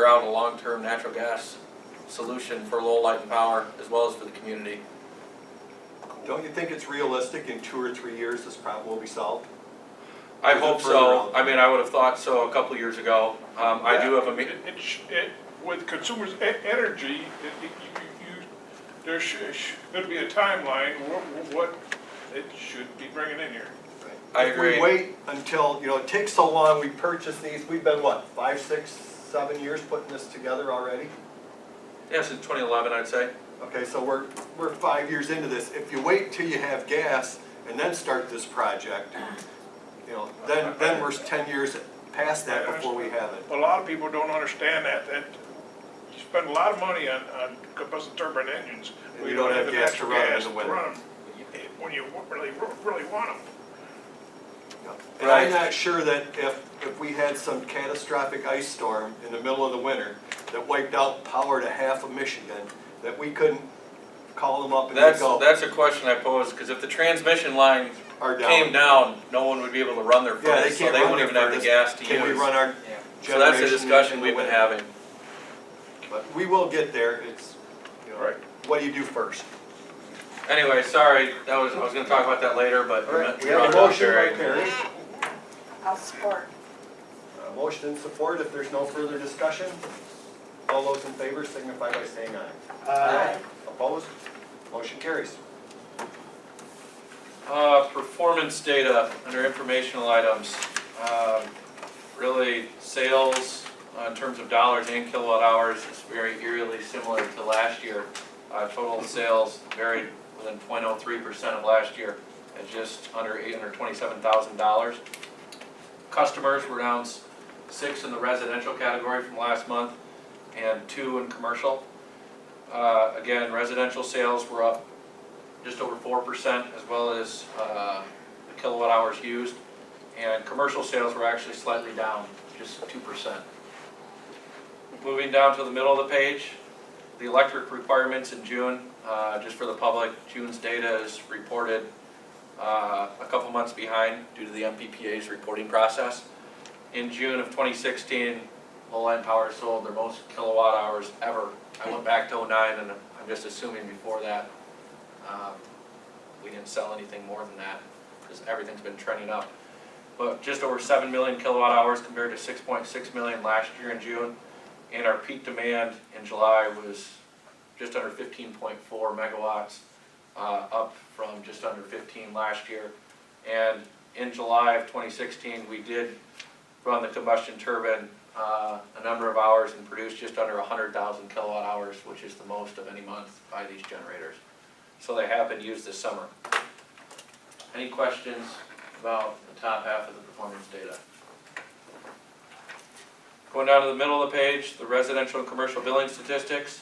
out a long-term natural gas solution for Lowell Light and Power as well as for the community. Don't you think it's realistic in 2 or 3 years this problem will be solved? I Is it hope further so. out? I mean, I would have thought so a couple of years ago. I do have a meeting. With consumers' energy, there should be a timeline, what it should be bringing in here. I If agree. we wait until, it takes so long, we purchase these, we've been what, 5, 6, 7 years putting this together already? Yeah, since 2011, I'd say. Okay, so we're 5 years into this. If you wait till you have gas and then start this project, then we're 10 years past that before we have it. A lot of people don't understand that you spend a lot of money on combustion turbine engines. And when you don't have the gas to natural run 'em in gas the to winter. run 'em, when you really want them. And I'm not sure that if we had some catastrophic ice storm in the middle of the winter that wiped out power to half of Michigan, that we couldn't call them up and they go, That's a question I pose, because if the transmission line are down. came down, no one would be able to run their Yeah, they furnace, so can't they run wouldn't their even have the furnace. gas to Can we use. run our So that's a generation discussion in the we've been winter? having. But we will get there. It's, Right. what do you do first? Anyway, sorry, I was gonna talk about that later, but All right, we you have brought a it up, motion by Terry. Terry. I'll support. Motion and support. If there's no further discussion, all those in favor signify by saying aye. Aye. Opposed? Motion carries. Performance data under informational items. Really, sales in terms of dollars and kilowatt hours is very eerily similar to last year. Total sales varied within 0.03% of last year at just under $827,000. Customers were down 6 in the residential category from last month and 2 in commercial. Again, residential sales were up just over 4%, as well as kilowatt hours used. And commercial sales were actually slightly down, just 2%. Moving down to the middle of the page, the electric requirements in June, just for the public, June's data is reported a couple months behind due to the MPPA's reporting process. In June of 2016, Lowell Light and Power sold their most kilowatt hours ever. I went back to 09, and I'm just assuming before that we didn't sell anything more than that because everything's been trending up. But just over 7 million kilowatt hours compared to 6.6 million last year in June. And our peak demand in July was just under 15.4 megawatts, up from just under 15 last year. And in July of 2016, we did run the combustion turbine a number of hours and produced just under 100,000 kilowatt hours, which is the most of any month by these generators. So they have been used this summer. Any questions about the top half of the performance data? Going down to the middle of the page, the residential and commercial billing statistics.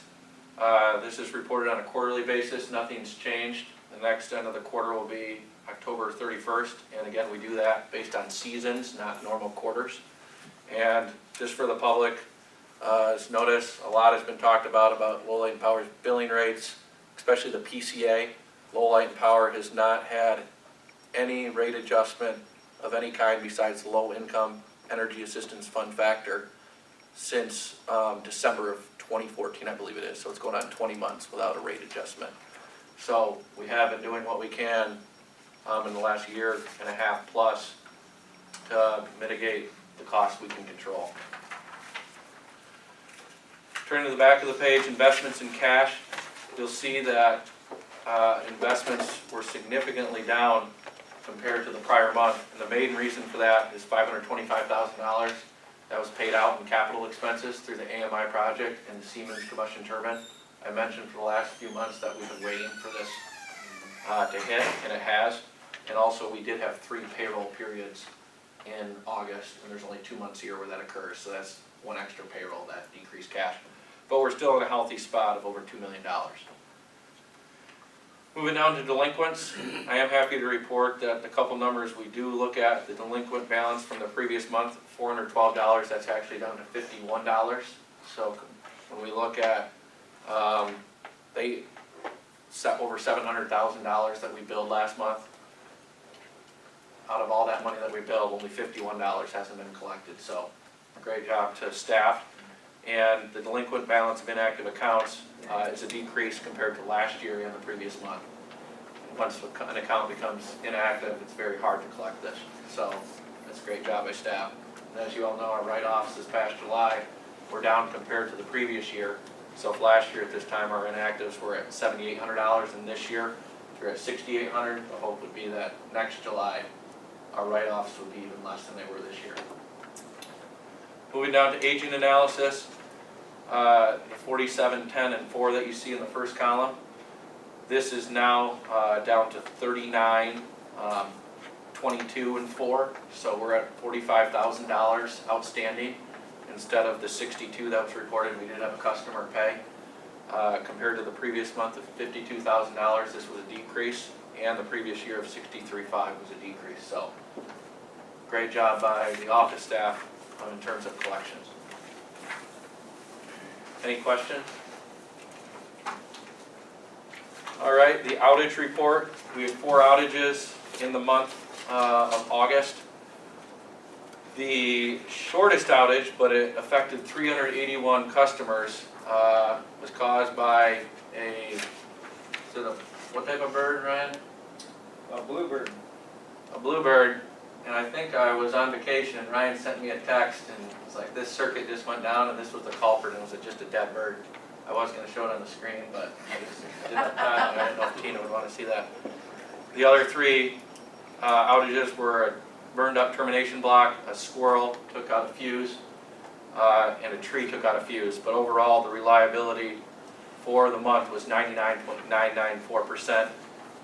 This is reported on a quarterly basis. Nothing's changed. The next end of the quarter will be October 31st. And again, we do that based on seasons, not normal quarters. And just for the public, as notice, a lot has been talked about Lowell Light and Power's billing rates, especially the PCA. Lowell Light and Power has not had any rate adjustment of any kind besides the low income energy assistance fund factor since December of 2014, I believe it is. So it's going on 20 months without a rate adjustment. So we have been doing what we can in the last year and a half plus to mitigate the costs we can control. Turning to the back of the page, investments in cash, you'll see that investments were significantly down compared to the prior month. And the main reason for that is $525,000 that was paid out in capital expenses through the AMI project and the Siemens combustion turbine. I mentioned for the last few months that we've been waiting for this to hit, and it has. And also we did have 3 payroll periods in August, and there's only 2 months a year where that occurs, so that's 1 extra payroll that decreased cash. But we're still in a healthy spot of over $2 million. Moving down to delinquents, I am happy to report that the couple numbers we do look at, the delinquent balance from the previous month, $412, that's actually down to $51. So when we look at, they set over $700,000 that we billed last month. Out of all that money that we billed, only $51 hasn't been collected. So great job to staff. And the delinquent balance of inactive accounts is a decrease compared to last year and the previous month. Once an account becomes inactive, it's very hard to collect this. So that's a great job by staff. And as you all know, our write-offs this past July were down compared to the previous year. So if last year at this time our inactives were at $7,800 and this year they're at $6,800, the hope would be that next July our write-offs would be even less than they were this year. Moving down to aging analysis, the 47, 10, and 4 that you see in the first column, this is now down to 39, 22, and 4. So we're at $45,000 outstanding instead of the 62 that was reported. We did have a customer pay. Compared to the previous month of $52,000, this was a decrease, and the previous year of $63,500 was a decrease. So great job by the office staff in terms of collections. Any questions? All right, the outage report. We had 4 outages in the month of August. The shortest outage, but it affected 381 customers, was caused by what type of bird, Ryan? A bluebird. A bluebird. And I think I was on vacation and Ryan sent me a text and it was like, this circuit just went down and this was the culprit and it was just a dead bird. I was going to show it on the screen, but I just didn't have time. I didn't know if Tina would want to see that. The other 3 outages were a burned up termination block, a squirrel took out a fuse, and a tree took out a fuse. But overall, the reliability for the month was 99.994%,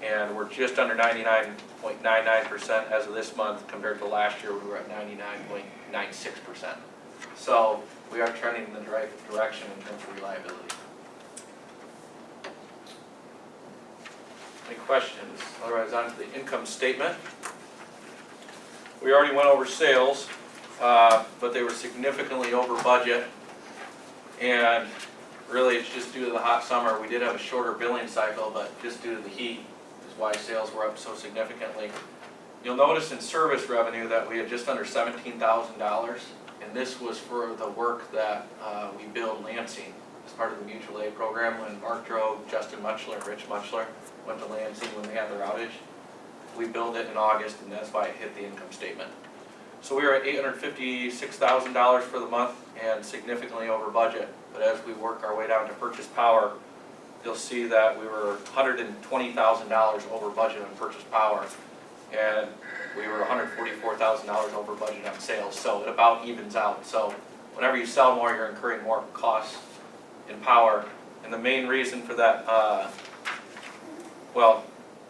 and we're just under 99.99% as of this month compared to last year, we were at 99.96%. So we are trending in the right direction in terms of reliability. Any questions? Otherwise, on to the income statement. We already went over sales, but they were significantly over budget. And really, it's just due to the hot summer. We did have a shorter billing cycle, but just due to the heat is why sales were up so significantly. You'll notice in service revenue that we had just under $17,000, and this was for the work that we billed Lansing as part of the mutual aid program when Mark drove, Justin Muchler, and Rich Muchler went to Lansing when they had their outage. We billed it in August, and that's why it hit the income statement. So we were at $856,000 for the month and significantly over budget. But as we work our way down to purchase power, you'll see that we were $120,000 over budget on purchase power, and we were $144,000 over budget on sales. So it about evens out. So whenever you sell more, you're incurring more costs in power. And the main reason for that,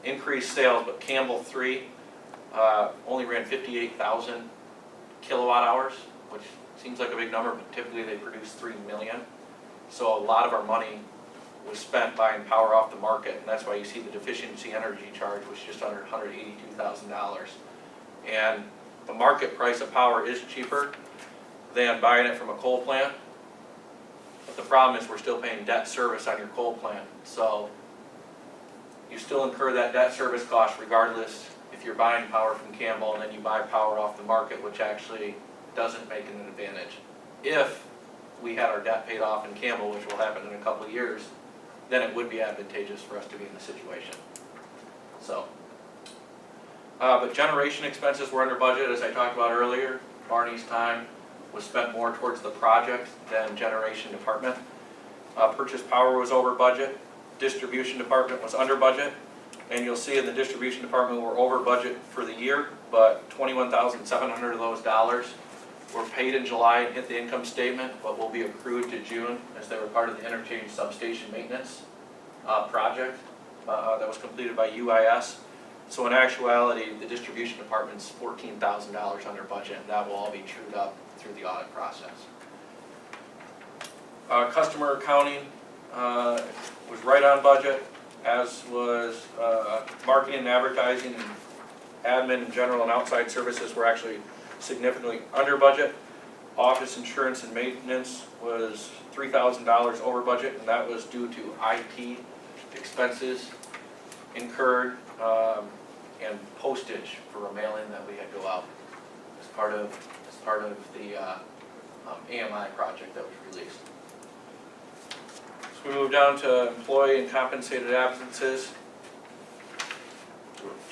increased sales, but Campbell 3 only ran 58,000 kilowatt hours, which seems like a big number, but typically they produce 3 million. So a lot of our money was spent buying power off the market, and that's why you see the deficiency energy charge was just under $182,000. And the market price of power is cheaper than buying it from a coal plant, but the problem is we're still paying debt service on your coal plant. So you still incur that debt service cost regardless if you're buying power from Campbell and then you buy power off the market, which actually doesn't make it an advantage. If we had our debt paid off in Campbell, which will happen in a couple of years, then it would be advantageous for us to be in this situation. So, but generation expenses were under budget, as I talked about earlier. Barney's time was spent more towards the project than generation department. Purchase power was over budget. Distribution department was under budget, and you'll see in the distribution department we're over budget for the year, but $21,700 of those dollars were paid in July and hit the income statement, but will be accrued to June as they were part of the interchange substation maintenance project that was completed by UIS. So in actuality, the distribution department's $14,000 under budget, and that will all be trued up through the audit process. Customer accounting was right on budget, as was marketing and advertising, and admin and general and outside services were actually significantly under budget. Office insurance and maintenance was $3,000 over budget, and that was due to IT expenses incurred and postage for a mailing that we had go out as part of the AMI project that was released. So we move down to employee and compensated absences.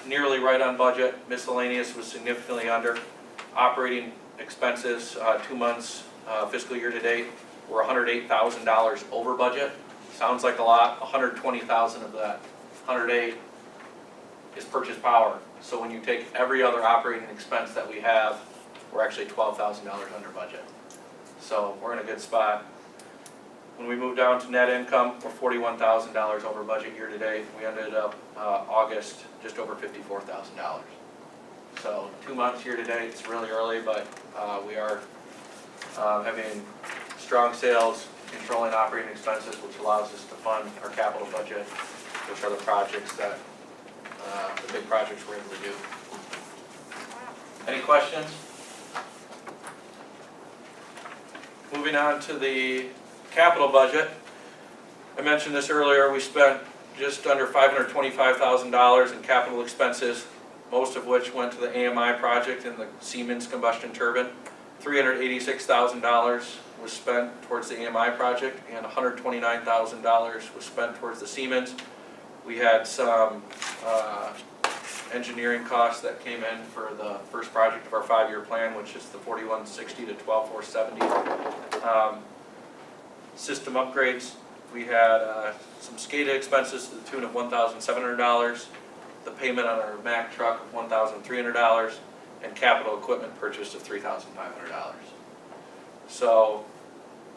Nearly right on budget. Miscellaneous was significantly under. Operating expenses, 2 months fiscal year to date, were $108,000 over budget. Sounds like a lot. 120,000 of that 108 is purchase power. So when you take every other operating expense that we have, we're actually $12,000 under budget. So we're in a good spot. When we move down to net income, we're $41,000 over budget year to date. We ended up August just over $54,000. So 2 months year to date, it's really early, but we are having strong sales, controlling operating expenses, which allows us to fund our capital budget, which are the projects that, the big projects we're able to do. Any questions? Moving on to the capital budget. I mentioned this earlier, we spent just under $525,000 in capital expenses, most of which went to the AMI project and the Siemens combustion turbine. $386,000 was spent towards the AMI project, and $129,000 was spent towards the Siemens. We had some engineering costs that came in for the first project of our 5-year plan, which is the 4160 to 12470. System upgrades, we had some SCADA expenses to the tune of $1,700, the payment on our Mack truck of $1,300, and capital equipment purchase of $3,500. So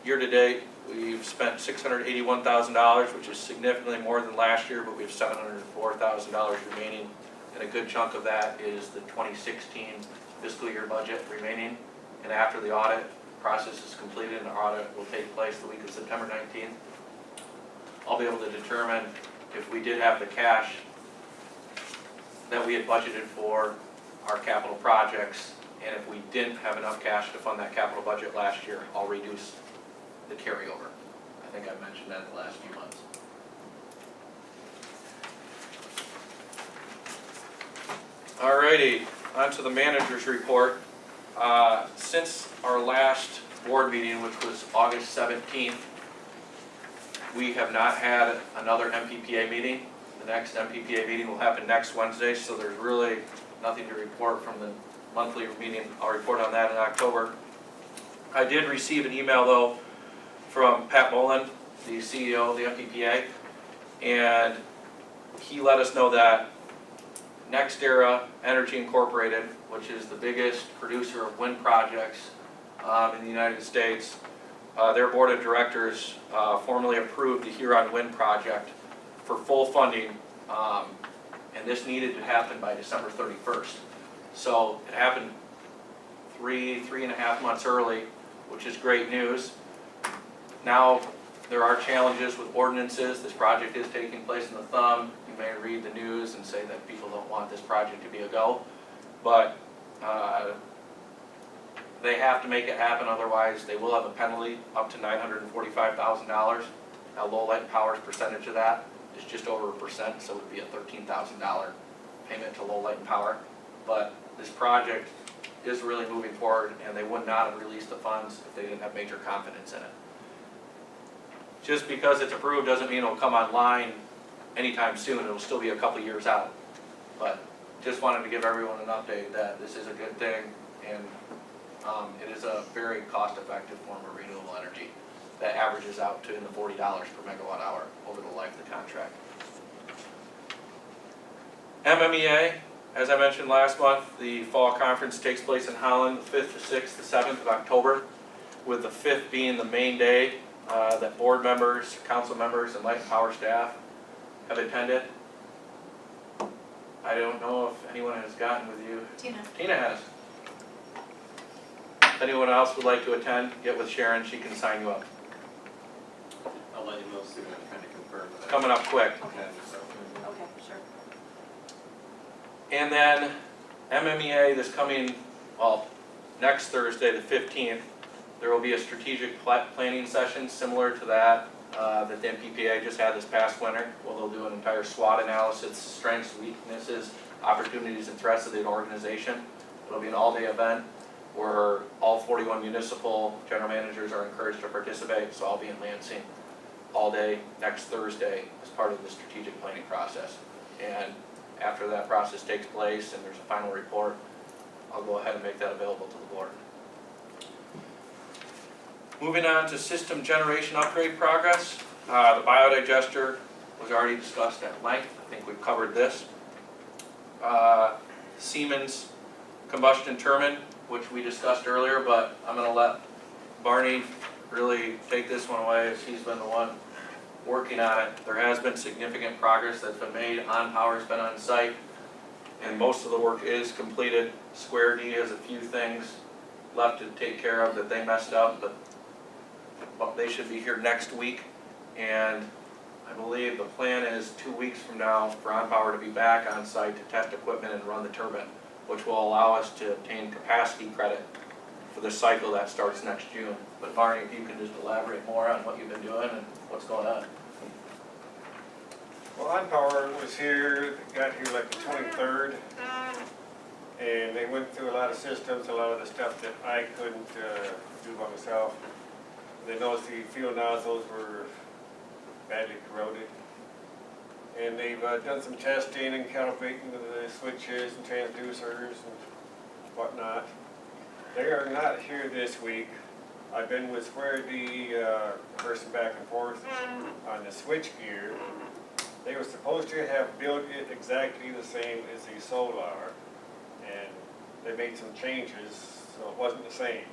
year to date, we've spent $681,000, which is significantly more than last year, but we have $704,000 remaining. And a good chunk of that is the 2016 fiscal year budget remaining. And after the audit process is completed, and the audit will take place the week of September 19th, I'll be able to determine if we did have the cash that we had budgeted for our capital projects, and if we didn't have enough cash to fund that capital budget last year, I'll reduce the carryover. I think I mentioned that in the last few months. Alrighty, on to the manager's report. Since our last board meeting, which was August 17th, we have not had another MPPA meeting. The next MPPA meeting will happen next Wednesday, so there's really nothing to report from the monthly meeting. I'll report on that in October. I did receive an email though from Pat Mullen, the CEO of the MPPA, and he let us know that NextEra Energy Incorporated, which is the biggest producer of wind projects in the United States, their board of directors formally approved the Huron Wind Project for full funding, and this needed to happen by December 31st. So it happened three and a half months early, which is great news. Now there are challenges with ordinances. This project is taking place in the thumb. You may read the news and say that people don't want this project to be a go, but they have to make it happen, otherwise they will have a penalty up to $945,000. Now Low Light Power's percentage of that is just over 1%, so it would be a $13,000 payment to Low Light Power. But this project is really moving forward, and they would not have released the funds if they didn't have major confidence in it. Just because it's approved doesn't mean it'll come online anytime soon. It'll still be a couple years out. But just wanted to give everyone an update that this is a good thing, and it is a very cost-effective form of renewable energy that averages out to in the $40 per megawatt hour over the life of the contract. MMEA, as I mentioned last month, the fall conference takes place in Holland the 5th, the 6th, the 7th of October, with the 5th being the main day that board members, council members, and Light and Power staff have attended. I don't know if anyone has gotten with you. Tina has. If anyone else would like to attend, get with Sharon, she can sign you up. I'll let you know soon, I'm trying to confirm that. It's coming up quick. Okay, sure. And then MMEA this coming, well, next Thursday, the 15th, there will be a strategic planning session similar to that that the MPPA just had this past winter. Well, they'll do an entire SWOT analysis, strengths, weaknesses, opportunities, and threats of the organization. It'll be an all-day event. where all 41 municipal general managers are encouraged to participate, so I'll be in Lansing all day next Thursday as part of the strategic planning process. And after that process takes place and there's a final report, I'll go ahead and make that available to the board. Moving on to system generation upgrade progress. The biodigester was already discussed at length. I think we've covered this. Siemens combustion turbine, which we discussed earlier, but I'm going to let Barney really take this one away as he's been the one working on it. There has been significant progress that's been made. OnPower's been on site, and most of the work is completed. Square D has a few things left to take care of that they messed up, but they should be here next week. And I believe the plan is 2 weeks from now for OnPower to be back on site to test equipment and run the turbine, which will allow us to obtain capacity credit for the cycle that starts next June. But Barney, if you can just elaborate more on what you've been doing and what's going on. Well, OnPower was here, got here like the 23rd, and they went through a lot of systems, a lot of the stuff that I couldn't do by myself. They noticed the fuel nozzles were badly corroded. And they've done some testing and calibrating the switches and transducers and whatnot. They are not here this week. I've been with Square D, person back and forth on the switch gear. They were supposed to have built it exactly the same as the Solar, and they made some changes, so it wasn't the same.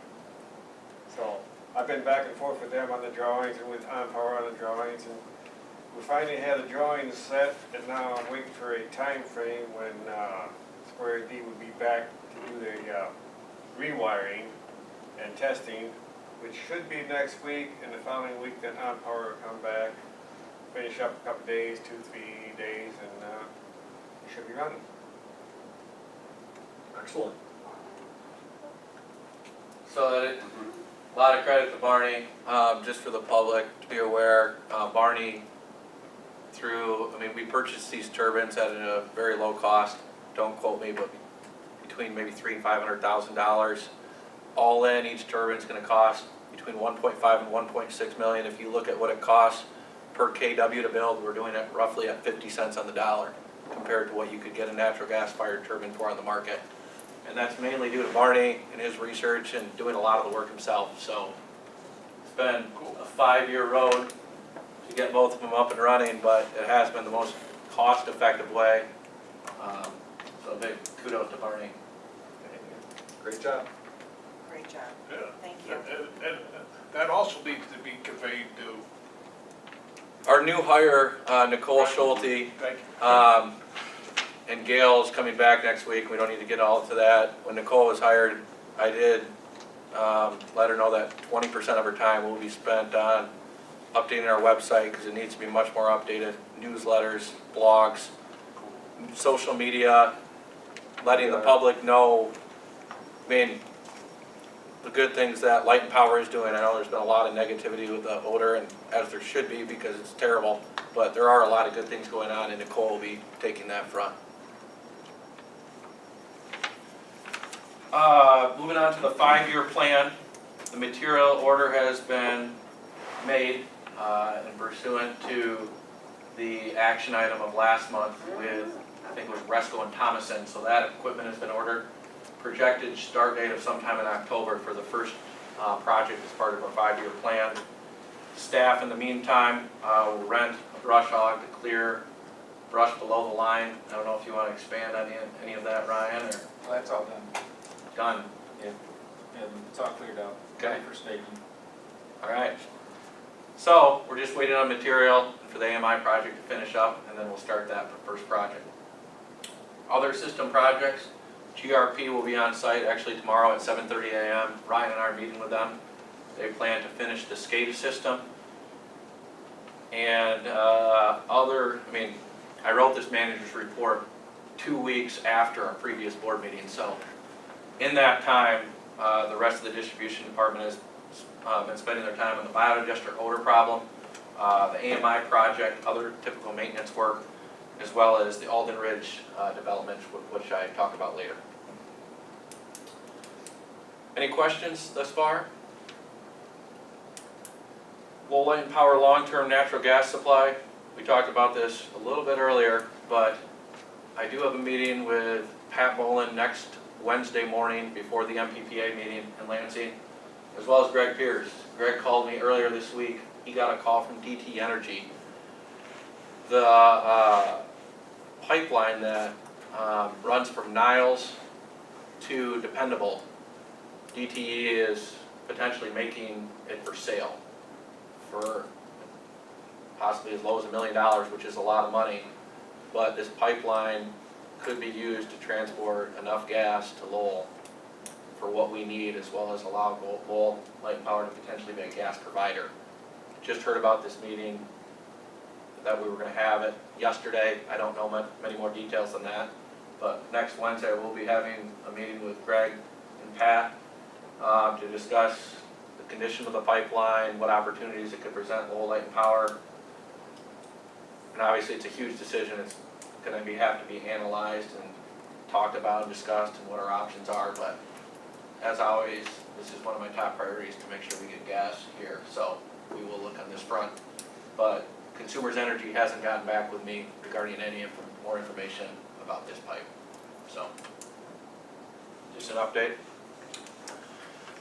So I've been back and forth with them on the drawings and with OnPower on the drawings, and we finally had the drawings set, and now I'm waiting for a time frame when Square D would be back to do the rewiring and testing, which should be next week, and the following week then OnPower will come back, finish up a couple days, 2-3 days, and it should be running. Excellent. So that a lot of credit to Barney, just for the public to be aware. Barney, we purchased these turbines at a very low cost. Don't quote me, but between maybe $300,000 and $500,000. All in, each turbine's going to cost between 1.5 and 1.6 million. If you look at what it costs per kW to build, we're doing it roughly at 50 cents on the dollar compared to what you could get a natural gas fired turbine for on the market. And that's mainly due to Barney and his research and doing a lot of the work himself. So it's been a 5-year road to get both of them up and running, but it has been the most cost-effective way. So big kudos to Barney. Great job. Great job. Yeah. Thank you. And that also needs to be conveyed to. Our new hire, Nicole Schulte, Thank you. and Gail's coming back next week. We don't need to get all to that. When Nicole was hired, I did let her know that 20% of her time will be spent on updating our website because it needs to be much more updated. Newsletters, blogs, social media, letting the public know, the good things that Light and Power is doing. I know there's been a lot of negativity with the odor, and as there should be because it's terrible, but there are a lot of good things going on, and Nicole will be taking that front. Moving on to the 5-year plan, the material order has been made and pursuant to the action item of last month with, I think it was Resco and Thomason, so that equipment has been ordered. Projected start date of sometime in October for the first project as part of our 5-year plan. Staff in the meantime will rent a brush hog to clear brush below the line. I don't know if you want to expand on any of that, Ryan, or Well, that's all done, done? and it's all cleared out, Okay. ready for staking. All right. So we're just waiting on material for the AMI project to finish up, and then we'll start that first project. Other system projects, GRP will be on site actually tomorrow at 7:30 a.m. Ryan and I are meeting with them. They plan to finish the SCADA system. And I wrote this manager's report 2 weeks after our previous board meeting. So in that time, the rest of the distribution department has been spending their time on the biodigester odor problem, the AMI project, other typical maintenance work, as well as the Alden Ridge development, which I talk about later. Any questions thus far? Low light and power long-term natural gas supply. We talked about this a little bit earlier, but I do have a meeting with Pat Bolin next Wednesday morning before the MPPA meeting in Lansing, as well as Greg Pierce. Greg called me earlier this week. He got a call from DT Energy. The pipeline that runs from Niles to Dependable, DTE is potentially making it for sale for possibly as low as $1 million, which is a lot of money. But this pipeline could be used to transport enough gas to Lowell for what we need, as well as allow Lowell Light and Power to potentially be a gas provider. Just heard about this meeting, that we were gonna have it yesterday. I don't know many more details than that. But next Wednesday, we'll be having a meeting with Greg and Pat to discuss the condition of the pipeline, what opportunities it could present Lowell Light and Power. And obviously, it's a huge decision. It's gonna have to be analyzed and talked about and discussed and what our options are. But as always, this is one of my top priorities to make sure we get gas here. So we will look on this front. But Consumers Energy hasn't gotten back with me regarding any more information about this pipe. So, just an update.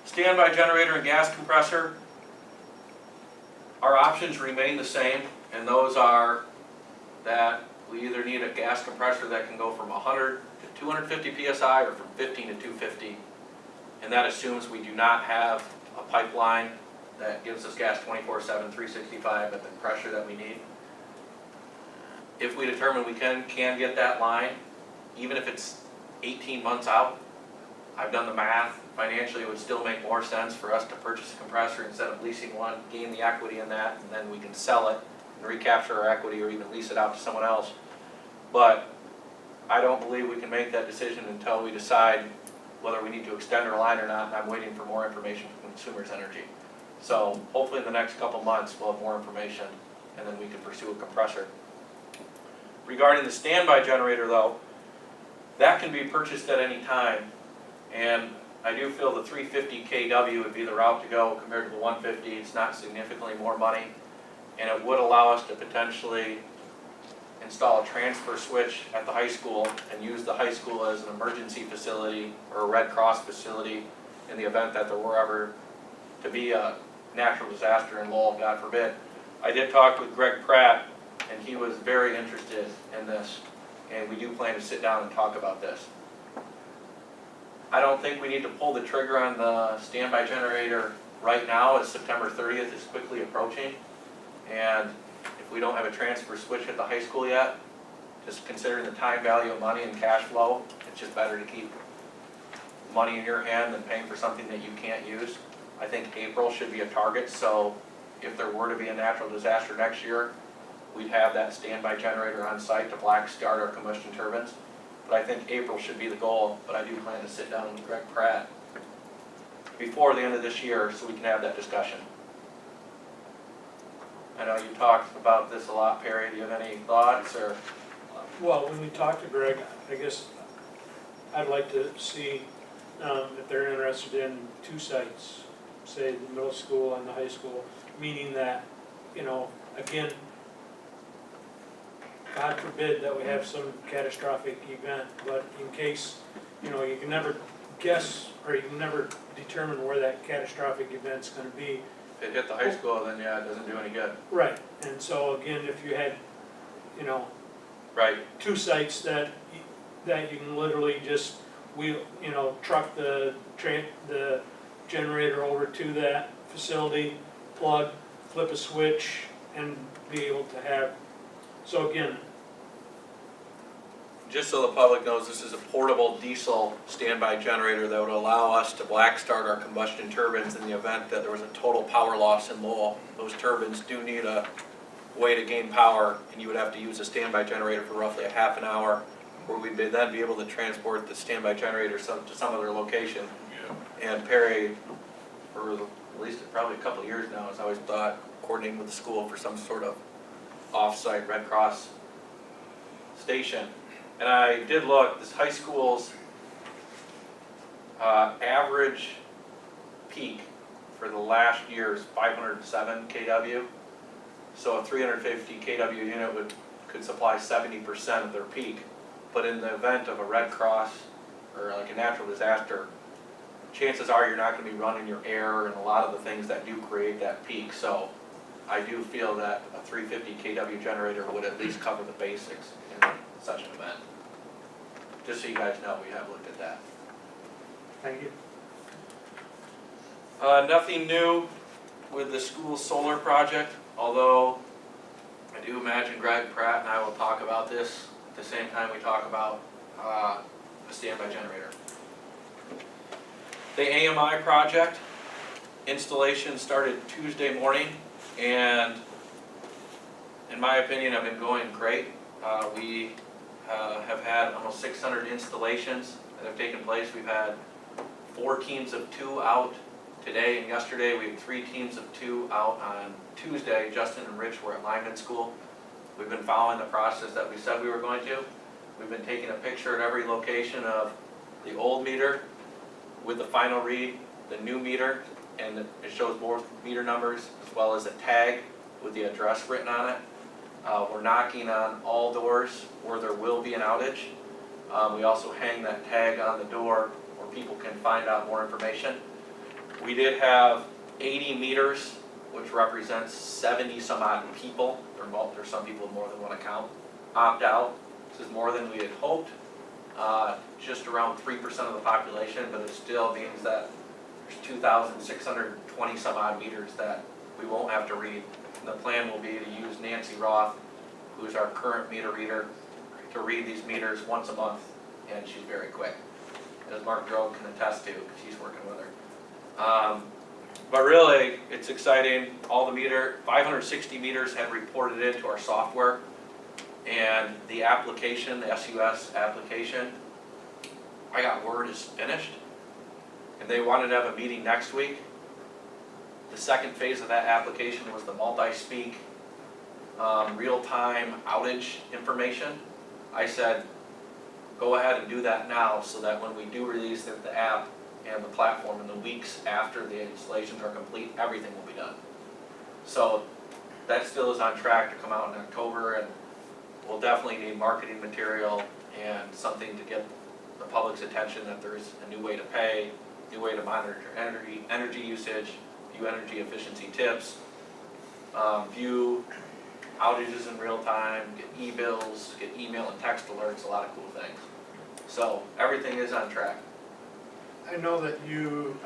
Standby generator and gas compressor. Our options remain the same, and those are that we either need a gas compressor that can go from 100 to 250 psi or from 15 to 250. And that assumes we do not have a pipeline that gives us gas 24/7, 365 at the pressure that we need. If we determine we can get that line, even if it's 18 months out, I've done the math, financially it would still make more sense for us to purchase a compressor instead of leasing one, gain the equity in that, and then we can sell it and recapture our equity or even lease it out to someone else. But I don't believe we can make that decision until we decide whether we need to extend our line or not, and I'm waiting for more information from Consumers Energy. So hopefully in the next couple months we'll have more information and then we can pursue a compressor. Regarding the standby generator though, that can be purchased at any time, and I do feel the 350 kW would be the route to go compared to the 150. It's not significantly more money, and it would allow us to potentially install a transfer switch at the high school and use the high school as an emergency facility or a Red Cross facility in the event that there were ever to be a natural disaster in Lowell, God forbid. I did talk with Greg Pratt, and he was very interested in this, and we do plan to sit down and talk about this. I don't think we need to pull the trigger on the standby generator right now, as September 30th is quickly approaching. And if we don't have a transfer switch at the high school yet, just considering the time value of money and cash flow, it's just better to keep money in your hand than paying for something that you can't use. I think April should be a target, so if there were to be a natural disaster next year, we'd have that standby generator on site to black start our combustion turbines. But I think April should be the goal, but I do plan to sit down with Greg Pratt before the end of this year so we can have that discussion. I know you talked about this a lot, Perry. Do you have any thoughts or? Well, when we talk to Greg, I guess I'd like to see if they're interested in two sites, say the middle school and the high school, meaning that, you know, again, God forbid that we have some catastrophic event, but in case, you know, you can never guess or you can never determine where that catastrophic event's gonna be. If it hit the high school, then yeah, it doesn't do any good. Right, and so again, if you had, you know, Right. two sites that you can literally just, truck the generator over to that facility, plug, flip a switch, and be able to have, so again, Just so the public knows, this is a portable diesel standby generator that would allow us to black start our combustion turbines in the event that there was a total power loss in Lowell. Those turbines do need a way to gain power, and you would have to use a standby generator for roughly a half an hour, where we'd then be able to transport the standby generator to some other location. Yeah. And Perry, for at least probably a couple of years now, has always thought coordinating with the school for some sort of off-site Red Cross station. And I did look, this high school's average peak for the last year is 507 kW. So a 350 kW unit could supply 70% of their peak. But in the event of a Red Cross or like a natural disaster, chances are you're not gonna be running your air and a lot of the things that do create that peak. So I do feel that a 350 kW generator would at least cover the basics in such an event. Just so you guys know, we have looked at that. Thank you. Nothing new with the school solar project, although I do imagine Greg Pratt and I will talk about this at the same time we talk about a standby generator. The AMI project installation started Tuesday morning, and in my opinion, have been going great. We have had almost 600 installations that have taken place. We've had 4 teams of 2 out today and yesterday. We had 3 teams of 2 out on Tuesday. Justin and Rich were at Lyman School. We've been following the process that we said we were going to. We've been taking a picture at every location of the old meter with the final read, the new meter, and it shows both meter numbers as well as a tag with the address written on it. We're knocking on all doors where there will be an outage. We also hang that tag on the door where people can find out more information. We did have 80 meters, which represents 70 some odd people. There's some people with more than one account, opt out. This is more than we had hoped. Just around 3% of the population, but it still means that there's 2,620 some odd meters that we won't have to read. And the plan will be to use Nancy Roth, who is our current meter reader, to read these meters once a month, and she's very quick, as Mark Drove can attest to, because he's working with her. But really, it's exciting. All the 560 meters have reported into our software, and the application, the SUS application, I got word is finished, and they wanted to have a meeting next week. The second phase of that application was the multi-speak real-time outage information. I said, go ahead and do that now so that when we do release the app and the platform in the weeks after the installations are complete, everything will be done. So that still is on track to come out in October, and we'll definitely need marketing material and something to get the public's attention that there is a new way to pay, new way to monitor energy usage, view energy efficiency tips, view outages in real time, get e-bills, get email and text alerts, a lot of cool things. So everything is on track. I know that you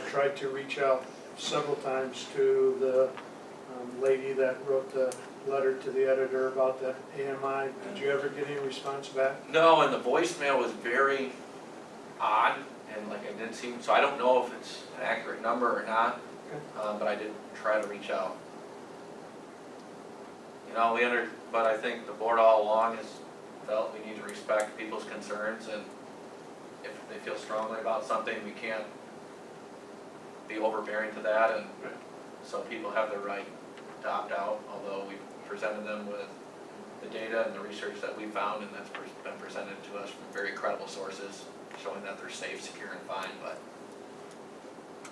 tried to reach out several times to the lady that wrote the letter to the editor about the AMI. Did you ever get any response back? No, and the voicemail was very odd, and like I didn't seem, so I don't know if it's an accurate number or not, but I did try to reach out. You know, but I think the board all along has felt we need to respect people's concerns, and if they feel strongly about something, we can't be overbearing to that, and so people have the right to opt out, although we've presented them with the data and the research that we found, and that's been presented to us from very credible sources, showing that they're safe, secure, and fine. But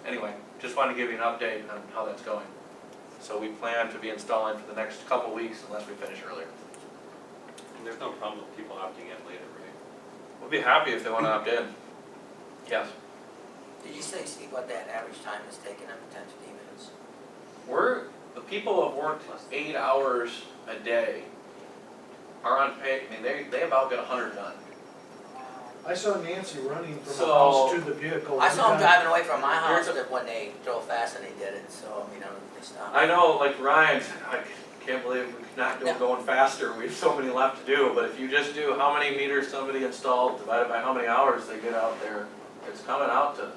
anyway, just wanted to give you an update on how that's going. So we plan to be installing for the next couple weeks unless we finish earlier. And there's no problem with people opting in later, right? We'll be happy if they want to opt in. Yes. Did you say, Steve, what that average time is taking on 10 to 15 minutes? The people who have worked 8 hours a day are on pay. I mean, they about get 100 done. I saw Nancy running from So- the house to the vehicle. I saw them one time. driving away from my house Here's when they drove fast and they did it, so, I mean, I don't think they stopped. I know, like Ryan, I can't believe we're not doing going faster. We have so many left to do. But if you just do how many meters somebody installed divided by how many hours they get out there, it's coming out to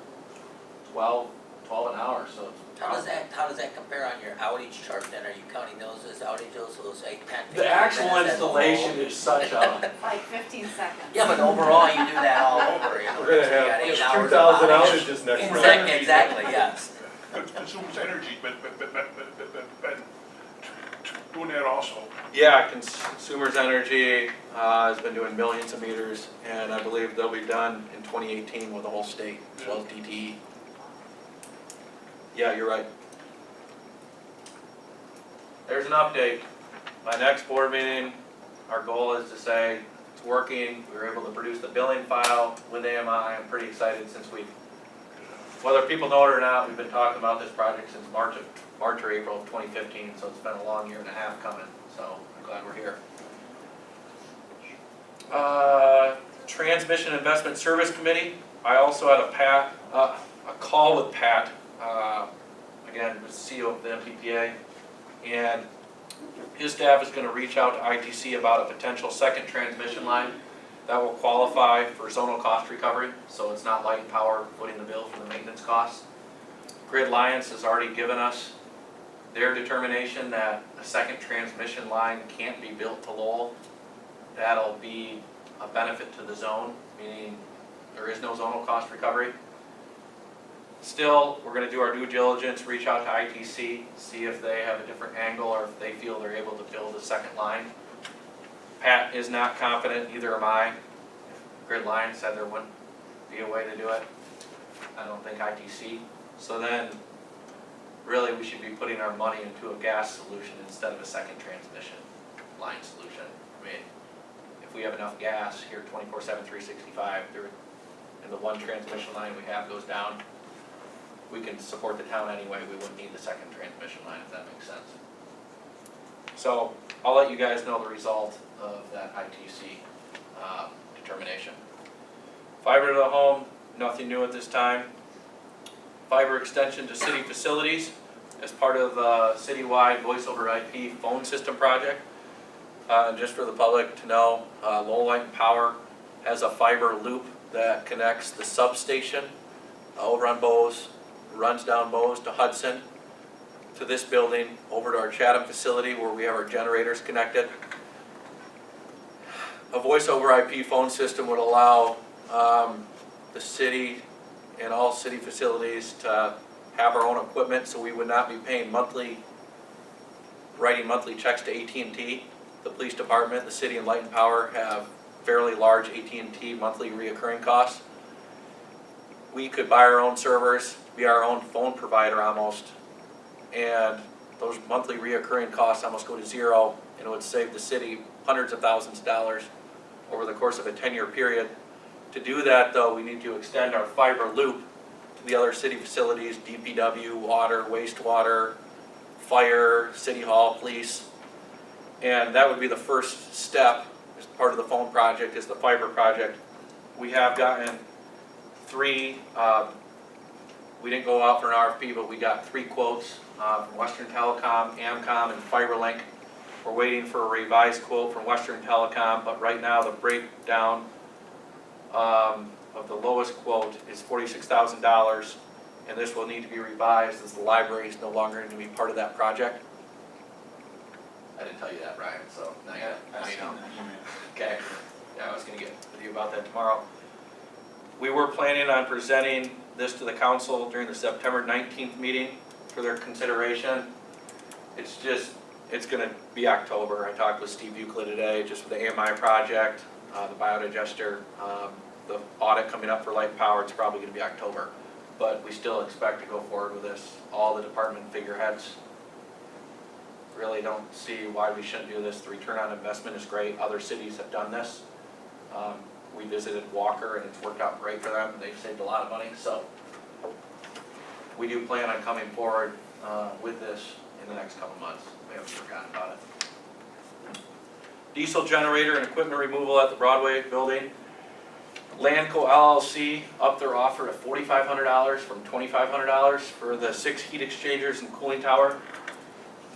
12 an hour. So it's How does that compare on your outage chart then? Are you counting those as outages, so those 8, 10, 15 the actual minutes as a whole? installation is such a. Like 15 seconds. Yeah, but overall, you do that all over, you know. We're gonna so you got have 8 hours of 2,000 outage. outages next month. Exactly, yes. Consumes energy, but doing that also. Yeah, Consumers Energy has been doing millions of meters, and I believe they'll be done in 2018 with the whole state, as well as DTE. Yeah, you're right. There's an update. My next board meeting, our goal is to say it's working. We were able to produce the billing file with AMI. I'm pretty excited since whether people know it or not, we've been talking about this project since March or April of 2015, so it's been a long year and a half coming, so I'm glad we're here. Transmission Investment Service Committee, I also had a call with Pat, again, the CEO of the MPPA, and his staff is going to reach out to ITC about a potential second transmission line that will qualify for zonal cost recovery, so it's not Light and Power footing the bill for the maintenance costs. Grid Alliance has already given us their determination that a second transmission line can't be built to Lowell. That'll be a benefit to the zone, meaning there is no zonal cost recovery. Still, we're going to do our due diligence, reach out to ITC, see if they have a different angle or if they feel they're able to build a second line. Pat is not confident, neither am I. Grid Alliance said there wouldn't be a way to do it. I don't think ITC. So then, really, we should be putting our money into a gas solution instead of a second transmission line solution. I mean, if we have enough gas here 24/7, 365, and the one transmission line we have goes down, we can support the town anyway. We wouldn't need the second transmission line, if that makes sense. So I'll let you guys know the result of that ITC determination. Fiber to the home, nothing new at this time. Fiber extension to city facilities as part of the citywide voice over IP phone system project. Just for the public to know, Lowell Light and Power has a fiber loop that connects the substation over on Bose, runs down Bose to Hudson, to this building, over to our Chatham facility where we have our generators connected. A voice over IP phone system would allow the city and all city facilities to have our own equipment, so we would not be paying writing monthly checks to AT&T. The police department, the city, and Light and Power have fairly large AT&T monthly reoccurring costs. We could buy our own servers, be our own phone provider almost, and those monthly reoccurring costs almost go to zero, and it would save the city hundreds of thousands of dollars over the course of a 10-year period. To do that, though, we need to extend our fiber loop to the other city facilities, DPW, water, wastewater, fire, city hall, police, and that would be the first step as part of the phone project, is the fiber project. We have gotten three, we didn't go out for an RFP, but we got 3 quotes from Western Telecom, Amcom, and FiberLink. We're waiting for a revised quote from Western Telecom, but right now the breakdown of the lowest quote is $46,000, and this will need to be revised as the library is no longer going to be part of that project. I didn't tell you that, Brian, so now you know. Okay, yeah, I was going to get with you about that tomorrow. We were planning on presenting this to the council during the September 19th meeting for their consideration. It's going to be October. I talked with Steve Euclid today, just with the AMI project, the biodigester, the audit coming up for Light and Power. It's probably going to be October, but we still expect to go forward with this. All the department figureheads really don't see why we shouldn't do this. The return on investment is great. Other cities have done this. We visited Walker and it's worked out great for them. They've saved a lot of money, so we do plan on coming forward with this in the next couple months. We haven't forgotten about it. Diesel generator and equipment removal at the Broadway building. Landco LLC upped their offer to $4,500 from $2,500 for the 6 heat exchangers and cooling tower.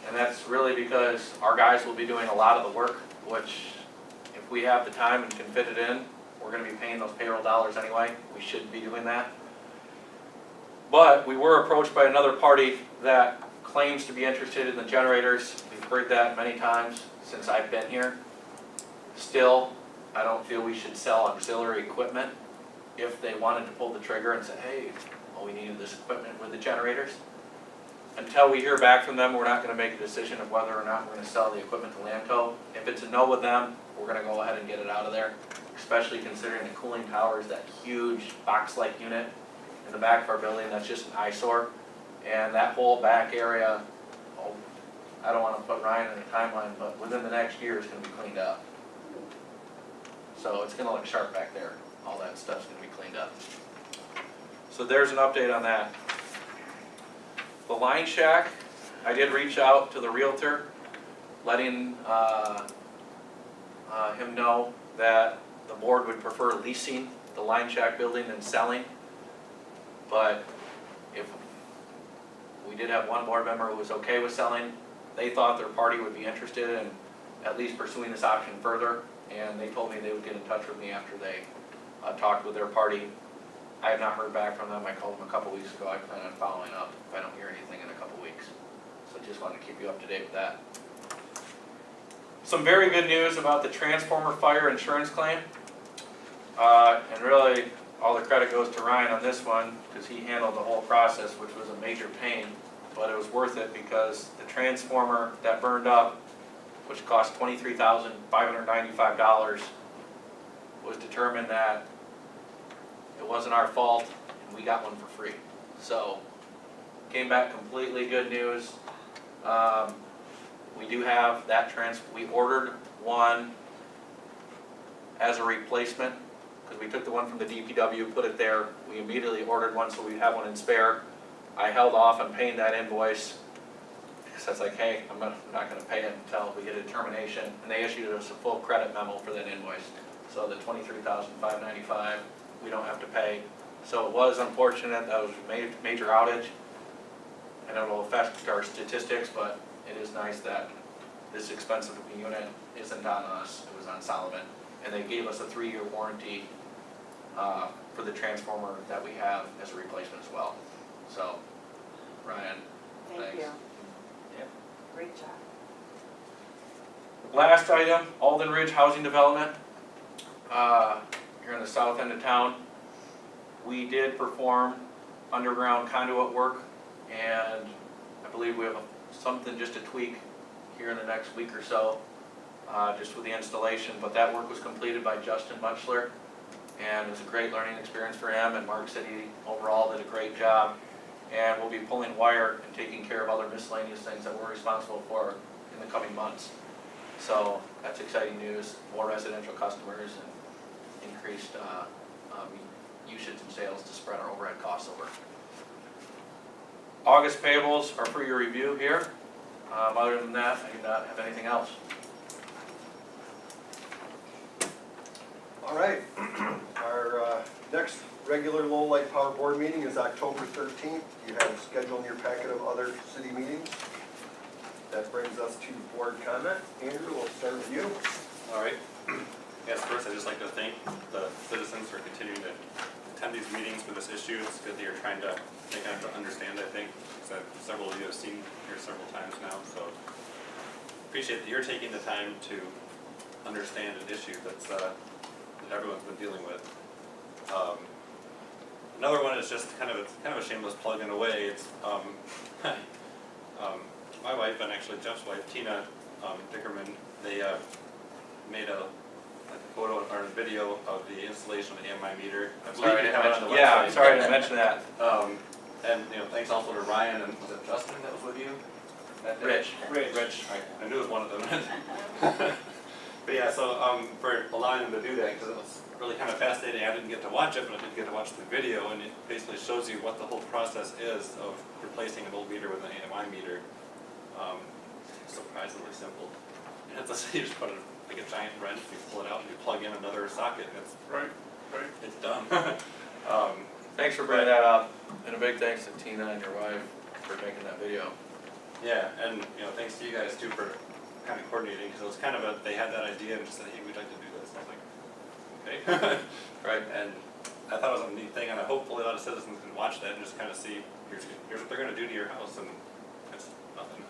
And that's really because our guys will be doing a lot of the work, which if we have the time and can fit it in, we're going to be paying those payroll dollars anyway. We shouldn't be doing that. But we were approached by another party that claims to be interested in the generators. We've heard that many times since I've been here. Still, I don't feel we should sell auxiliary equipment. If they wanted to pull the trigger and say, hey, well, we needed this equipment with the generators. Until we hear back from them, we're not going to make a decision of whether or not we're going to sell the equipment to Landco. If it's a no with them, we're going to go ahead and get it out of there, especially considering the cooling tower is that huge box-like unit in the back of our building that's just an eyesore. And that whole back area, oh, I don't wanna put Ryan in a timeline, but within the next year it's gonna be cleaned up. So it's gonna look sharp back there, all that stuff's gonna be cleaned up. So there's an update on that. The Line Shack, I did reach out to the Realtor, letting him know that the board would prefer leasing the Line Shack building than selling. But if, we did have one board member who was okay with selling, they thought their party would be interested in at least pursuing this option further, and they told me they would get in touch with me after they talked with their party. I have not heard back from them. I called them a couple weeks ago. I plan on following up if I don't hear anything in a couple weeks. So just wanted to keep you up to date with that. Some very good news about the transformer fire insurance claim. And really, all the credit goes to Ryan on this one, because he handled the whole process, which was a major pain, but it was worth it because the transformer that burned up, which cost $23,595, was determined that it wasn't our fault, and we got one for free. So, came back completely good news. We do have that we ordered one as a replacement, because we took the one from the DPW, put it there. We immediately ordered one, so we have one in spare. I held off on paying that invoice, because I was like, hey, I'm not gonna pay it until we get a determination, and they issued us a full credit memo for that invoice. So the $23,595, we don't have to pay. So it was unfortunate, that was a major outage, and it'll affect our statistics, but it is nice that this expensive unit isn't on us, it was on Solomon. And they gave us a 3-year warranty for the transformer that we have as a replacement as well. So, Ryan, Thank thanks. you. Yep. Great job. Last item, Alden Ridge Housing Development, here in the south end of town. We did perform underground conduit work, and I believe we have something just to tweak here in the next week or so, just with the installation, but that work was completed by Justin Mutchler, and it was a great learning experience for him, and Mark said he overall did a great job. And we'll be pulling wire and taking care of other miscellaneous things that we're responsible for in the coming months. So that's exciting news, more residential customers and increased usage and sales to spread our overhead costs over. August payables are for your review here. Other than that, I do not have anything else. All right, our next regular Lowell Light Power Board meeting is October 13th. You have a schedule in your packet of other city meetings. That brings us to board comment. Andrew, we'll start with you. All right. Yes, first I'd just like to thank the citizens for continuing to attend these meetings for this issue. It's good that you're trying to make them to understand, I think, because several of you have seen here several times now, so appreciate that you're taking the time to understand an issue that's, that everyone's been dealing with. Another one is just kind of a shameless plug in a way. It's my wife and actually Jeff's wife, Tina Dickerman, they made a photo or a video of the installation of the AMI meter. I believe you have it on the website. Yeah, I'm sorry to mention that. And thanks also to Ryan and was it Justin that was with you? That day? Rich. I knew it was one of them. But yeah, so for allowing them to do that, because it was really kind of fascinating. I didn't get to watch it, but I did get to watch the video, and it basically shows you what the whole process is of replacing an old meter with an AMI meter. Surprisingly simple. And it's you just put like a giant wrench, you pull it out, and you plug in another socket, and it's Right. it's done. Thanks for bringing that up, and a big thanks to Tina and your wife for making that video. Yeah, and thanks to you guys too for kind of coordinating, because it was kind of they had that idea and just said, hey, we'd like to do this. I was like, okay. Right. And I thought it was a neat thing, and hopefully a lot of citizens can watch that and just kind of see, here's what they're going to do to your house, and it's nothing.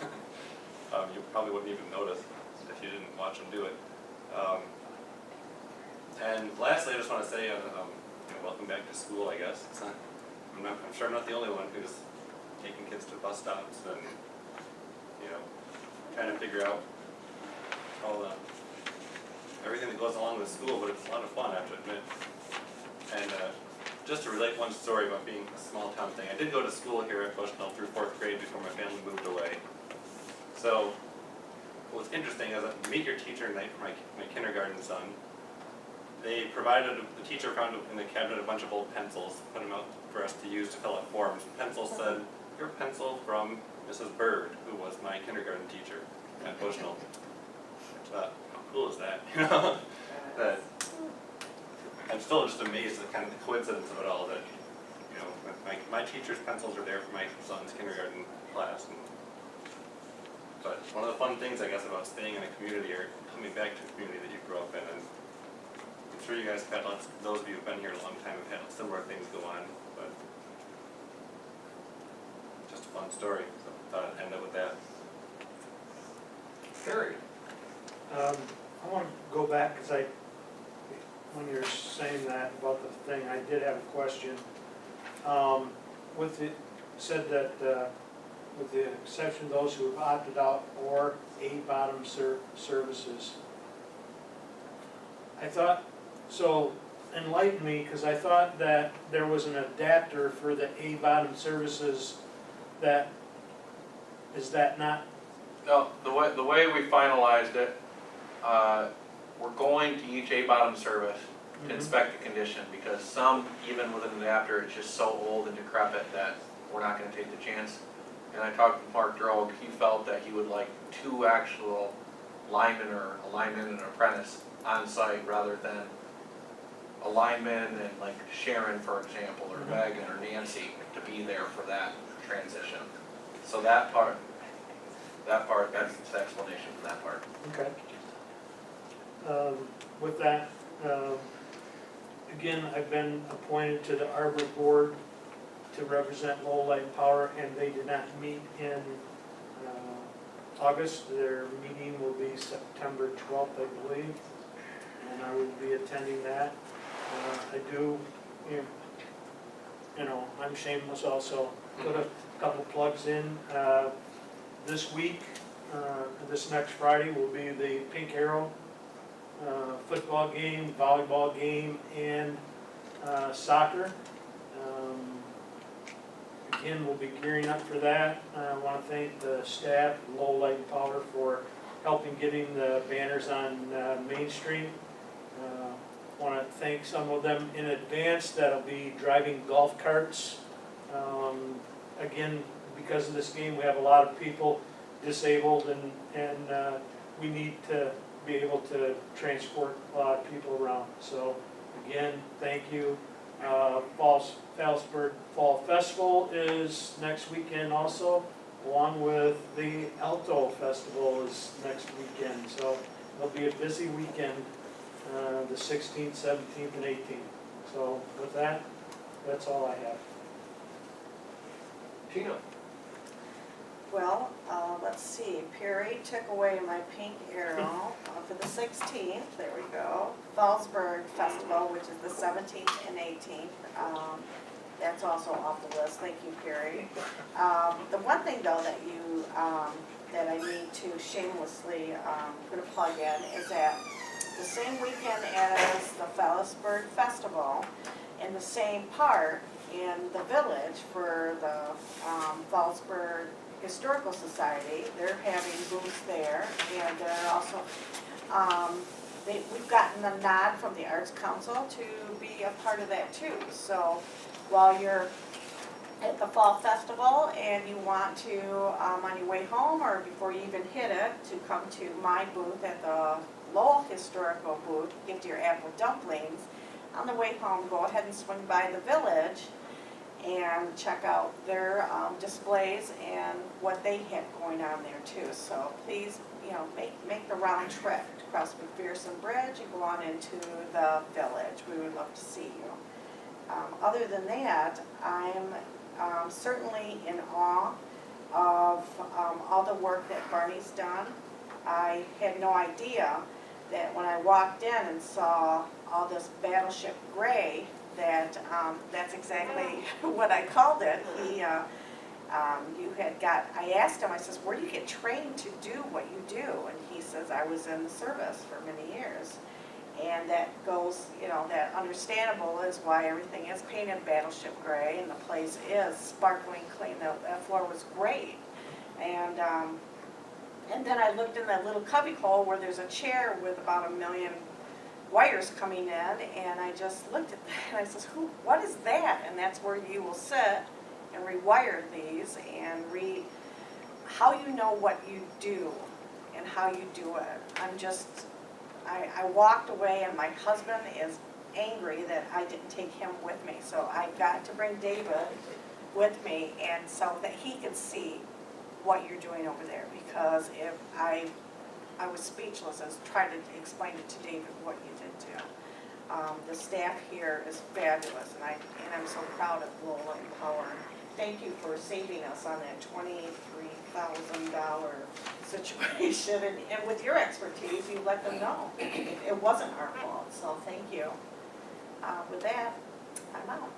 You probably wouldn't even notice if you didn't watch them do it. And lastly, I just want to say, welcome back to school, I guess. I'm sure I'm not the only one who's taking kids to bus stops and, trying to figure out all everything that goes along with school, but it's a lot of fun, I have to admit. And just to relate one story about being a small town thing, I did go to school here at Bushnell through 4th grade before my family moved away. So what's interesting is that meet your teacher night for my kindergarten son. They provided, the teacher found in the cabinet a bunch of old pencils, put them out for us to use to fill out forms. The pencil said, "Your pencil from Mrs. Bird, who was my kindergarten teacher at Bushnell." I thought, how cool is that? You know, that I'm still just amazed at kind of the coincidence of it all. That you know, my teacher's pencils are there for my son's kindergarten class. But one of the fun things, I guess, about staying in a community or coming back to a community that you grew up in, and I'm sure you guys have had lots, those of you who've been here a long time have had similar things go on, but just a fun story, so I thought I'd end up with that. Harry? I want to go back, because when you're saying that about the thing, I did have a question. With it, said that, with the exception of those who have opted out or A-bottom services. I thought, so enlighten me, because I thought that there was an adapter for the A-bottom services that, is that not? No, the way we finalized it, we're going to each A-bottom service to inspect the condition, because some, even with an adapter, it's just so old and decrepit that we're not gonna take the chance. And I talked to Mark Drogue, he felt that he would like 2 actual linemen or a lineman and an apprentice on site rather than a lineman and like Sharon, for example, or Megan or Nancy to be there for that transition. So that part, that's the explanation for that part. Okay. With that, again, I've been appointed to the Arbor Board to represent Lowell Light and Power, and they did not meet in August. Their meeting will be September 12th, I believe, and I will be attending that. I do, you know, I'm shameless also, put a couple plugs in. This week, this next Friday will be the Pink Arrow football game, volleyball game, and soccer. Again, we'll be gearing up for that. I want to thank the staff, Lowell Light and Power, for helping getting the banners on Main Street. Want to thank some of them in advance that'll be driving golf carts. Again, because of this game, we have a lot of people disabled, and we need to be able to transport a lot of people around. So again, thank you. Fallsburg Fall Festival is next weekend also, along with the Alto Festival is next weekend. So it'll be a busy weekend, the 16th, 17th, and 18th. So with that, that's all I have. Tina? Well, let's see, Perry took away my pink arrow for the 16th, there we go. Fallsburg Festival, which is the 17th and 18th, that's also off the list, thank you, Perry. The one thing though that you, that I need to shamelessly put a plug in is that the same weekend as the Fallsburg Festival, in the same park in the village for the Fallsburg Historical Society, they're having booths there, and they're also, we've gotten a nod from the Arts Council to be a part of that too. So while you're at the Fall Festival and you want to, on your way home or before you even hit it, to come to my booth at the Lowell Historical booth, get your apple dumplings, on the way home, go ahead and swing by the village and check out their displays and what they have going on there too. So please, you know, make the round trip to cross McPherson Bridge and go on into the village. We would love to see you. Other than that, I'm certainly in awe of all the work that Barney's done. I had no idea that when I walked in and saw all this Battleship Gray, that that's exactly what I called it. He, you had got, I asked him, I says, where do you get trained to do what you do? And he says, I was in the service for many years. And that goes, you know, that understandable is why everything is painted battleship gray and the place is sparkling clean. That floor was great. And then I looked in that little cubby hole where there's a chair with about 1 million wires coming in, and I just looked at that and I says, what is that? And that's where you will sit and rewire these and read how you know what you do and how you do it. I walked away and my husband is angry that I didn't take him with me. So I got to bring David with me and so that he could see what you're doing over there, because if I was speechless. I was trying to explain it to David what you did too. The staff here is fabulous, and I'm so proud of Lola and Power. Thank you for saving us on that $23,000 situation, and with your expertise, you let them know it wasn't our fault. So thank you. With that, I'm out.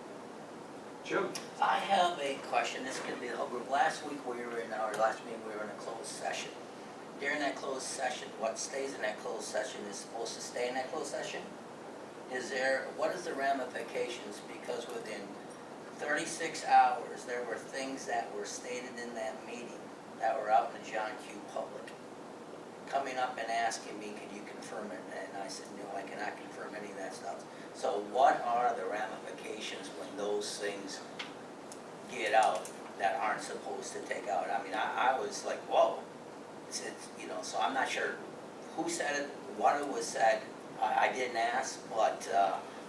Jim? I have a question, this could be the whole group. Last week, our last meeting, we were in a closed session. During that closed session, what stays in that closed session is supposed to stay in that closed session? What is the ramifications? Because within 36 hours, there were things that were stated in that meeting that were out in the John Q. public, coming up and asking me, can you confirm it? And I said, no, I cannot confirm any of that stuff. So what are the ramifications when those things get out that aren't supposed to take out? I mean, I was like, whoa. It's, so I'm not sure who said it, what it was said. I didn't ask, but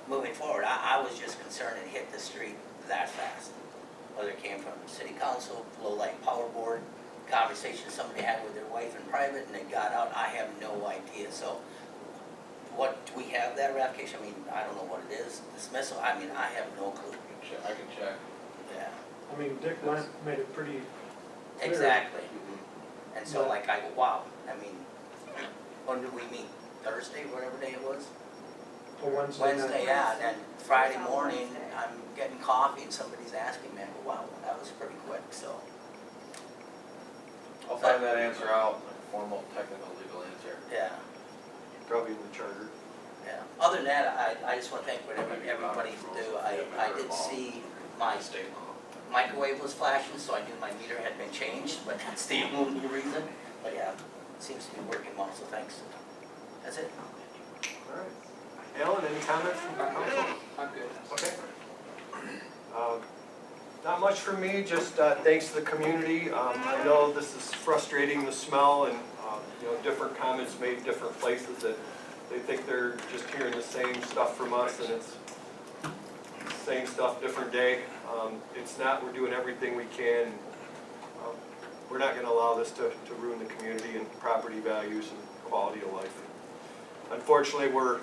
moving forward, I was just concerned it hit the street that fast. Whether it came from the city council, Low Light Power Board, conversation somebody had with their wife in private and it got out, I have no idea. So what, do we have that ramification? I mean, I don't know what it is, dismissal, I mean, I have no clue. I can check. Yeah, I mean, Dick Lent made it pretty clear. exactly. And so like, I go, wow, I mean, when did we meet? Thursday, whatever day it was? A Wednesday night. Wednesday, yeah, and then Friday morning, I'm getting coffee and somebody's asking me, I go, wow, that was pretty quick, so. I'll find that answer out, a formal technical legal answer. Yeah, Probably in the charter. yeah. Other than that, I just want to thank whatever everybody do. I did see my State law. microwave was flashing, so I knew my meter had been changed, but that's the only reason. But yeah, it seems to be working well, so thanks. That's it. All right. Alan, any comments from the council? I'm good. Okay. Not much from me, just thanks to the community. I know this is frustrating, the smell, and different comments made different places that they think they're just hearing the same stuff from us, and it's same stuff, different day. It's not. We're doing everything we can. We're not going to allow this to ruin the community and property values and quality of life. Unfortunately, we're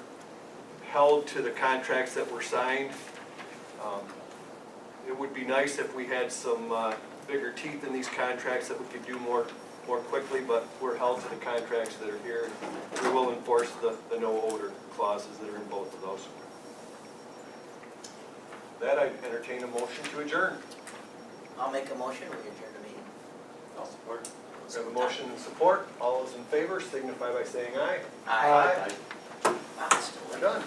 held to the contracts that were signed. It would be nice if we had some bigger teeth in these contracts that we could do more quickly, but we're held to the contracts that are here. We will enforce the no odor clauses that are in both of those. That I entertain a motion to adjourn. I'll make a motion, we adjourn the meeting. I'll support. We have a motion and support. All those in favor signify by saying aye. Aye. Wow, it's still We're done.